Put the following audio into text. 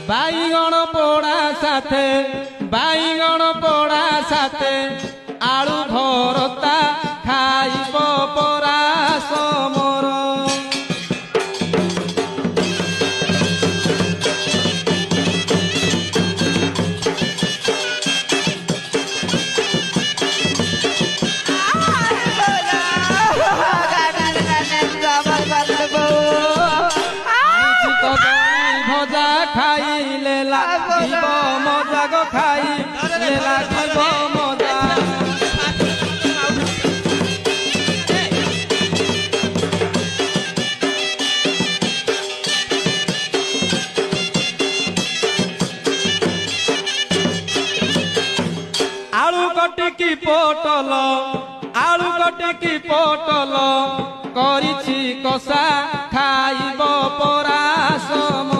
बाईगण पोड़ा साथे बाईगण पोड़ा साथे आलू भरता खाइब परा समर भजा खाइले लागिब मजा गो खाइले लागिब मजा आलू कटिकी पोटल आलू कटिकी पोटल करिछि कषा खाइब परा सम